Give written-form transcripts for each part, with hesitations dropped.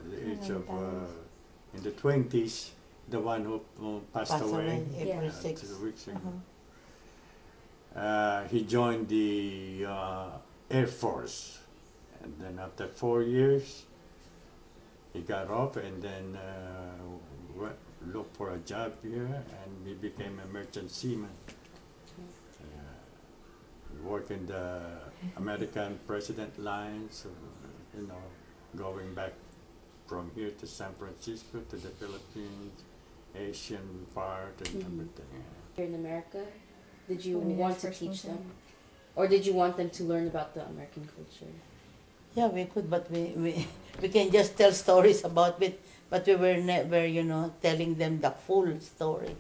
the age of in the 20s, the one who passed away April 2 6th. weeks ago. He joined the Air Force, and then after 4 years, he got off and then looked for a job here, and he became a merchant seaman. He worked in the American President lines, you know, going back from here to San Francisco to the Philippines, Asian part and everything. Here in America, did you When you want guys to first teach moved them? Or did you want them to learn about the American culture? Yeah, we could, but we can just tell stories about it, but we were never, you know, telling them the full story.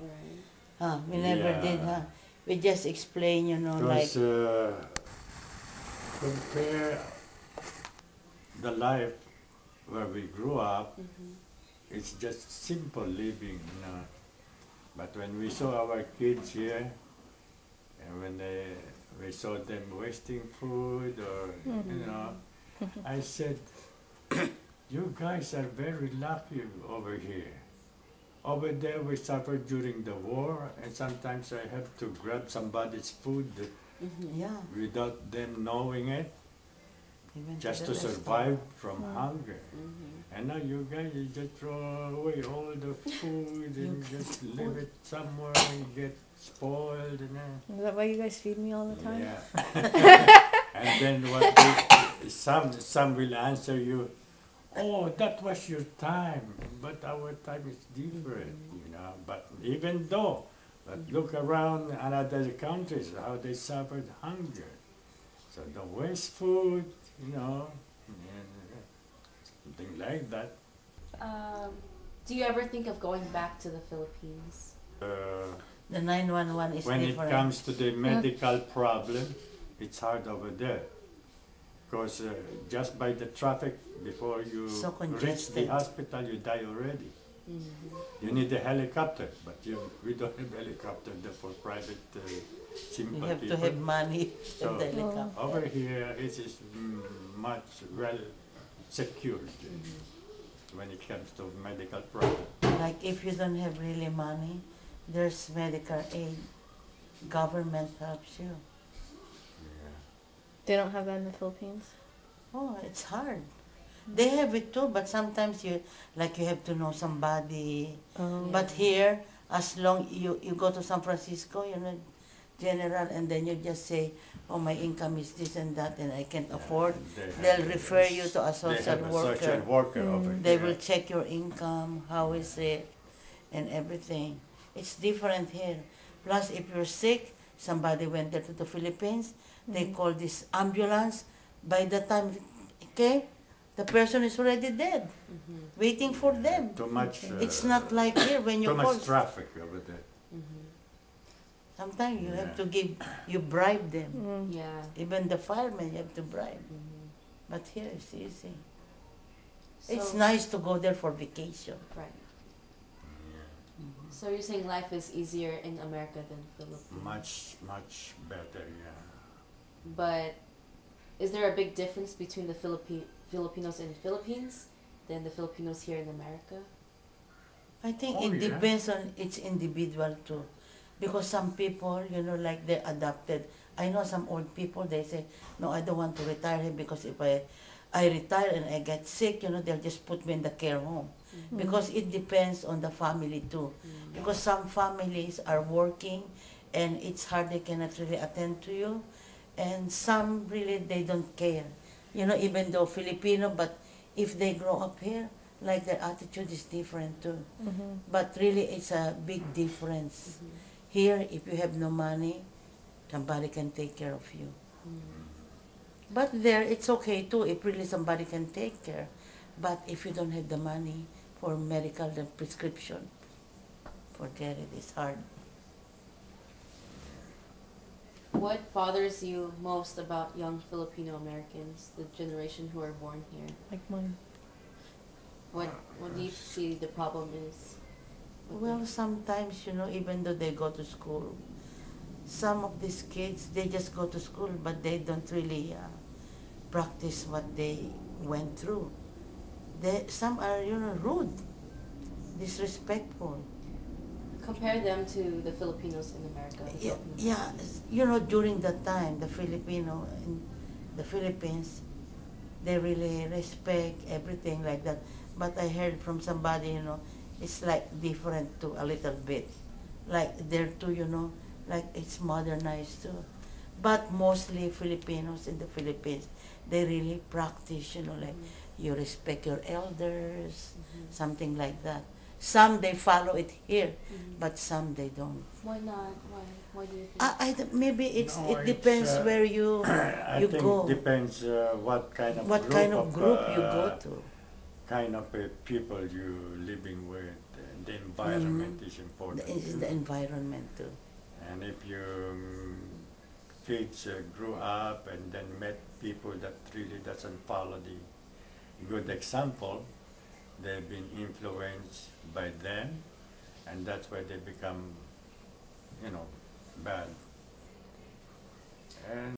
Right. We never did, We just explain, you know, like... Compare the life where we grew up, it's just simple living, you know. But when we saw our kids here, and when we saw them wasting food or, you know, I said, you guys are very lucky over here. Over there we suffered during the war, and sometimes I have to grab somebody's food without them knowing it, Even just to the survive from hunger. And now you guys, you just throw away all the food and just leave it somewhere and get spoiled. And Is that why you guys feed me all the time? yeah. And then some will answer you, oh, that was your time, but our time is different, you know. But even though, but look around other countries, how they suffered hunger. So don't waste food, you know, something like that. Do you ever think of going back to the Philippines? The 911 is When different. it comes to the medical problem, it's hard over there. Because just by the traffic, before you So reach the congested. hospital, you die already. You need a helicopter, but we don't have helicopter there for private simple You have people. to have money So, and the helicopter. over here, it is much well secured when it comes to medical problem. Like if you don't have really money, there's medical aid. Government helps you. They don't have that in the Philippines? Oh, it's hard. They have it too, but sometimes you have to know somebody. But here, as long you go to San Francisco, you know, general, and then you just say, oh, my income is this and that, and I can't afford. They'll refer you to a social worker. Social worker over here. They will check your income, how is it, and everything. It's different here. Plus, if you're sick, somebody went there to the Philippines, they call this ambulance. By the time, the person is already dead, waiting for them. Too much. It's not like here when you too call. much traffic over there. Sometimes you have to you bribe them. Yeah. Even the firemen, you have to bribe. But here it's easy. It's So- nice to go there for vacation. Right. So you're saying life is easier in America than Philippines? Much better, yeah. But is there a big difference between the Filipinos in the Philippines than the Filipinos here in America? I think Oh, it yeah. depends on each individual too. Because some people, you know, like they adopted. I know some old people, they say, no, I don't want to retire here because if I retire and I get sick, you know, they'll just put me in the care home. Because it depends on the family too. Because some families are working and it's hard, they cannot really attend to you. And some really, they don't care. You know, even though Filipino, but if they grow up here, like their attitude is different too. But really, it's a big difference. Here, if you have no money, somebody can take care of you. But there, it's okay too, if really somebody can take care. But if you don't have the money for medical the prescription, forget it, it's hard. What bothers you most about young Filipino Americans, the generation who are born here? Like mine. What do you see the problem is? with Well, them? sometimes, you know, even though they go to school, some of these kids, they just go to school, but they don't really practice what they went through. some are, you know, rude, disrespectful. Compare them to the Filipinos in America. The Yeah, Filipinos. yeah, you know, during that time, the Filipino in the Philippines, they really respect everything like that. But I heard from somebody, you know, it's like different too, a little bit. Like they're too, you know, like it's modernized too. But mostly Filipinos in the Philippines, they really practice, you know, like you respect your elders, Mhm. something like that. Some they follow it here, Mhm. but some they don't. Why not? Why? Why do you think? Maybe No, it depends where you I you think go, depends what kind of what group kind of group you go uh, to. kind of people you living with. The environment is important Is too. the environment too. And if your kids grew up and then met people that really doesn't follow the good example, they've been influenced by them, and that's why they become, you know, bad. And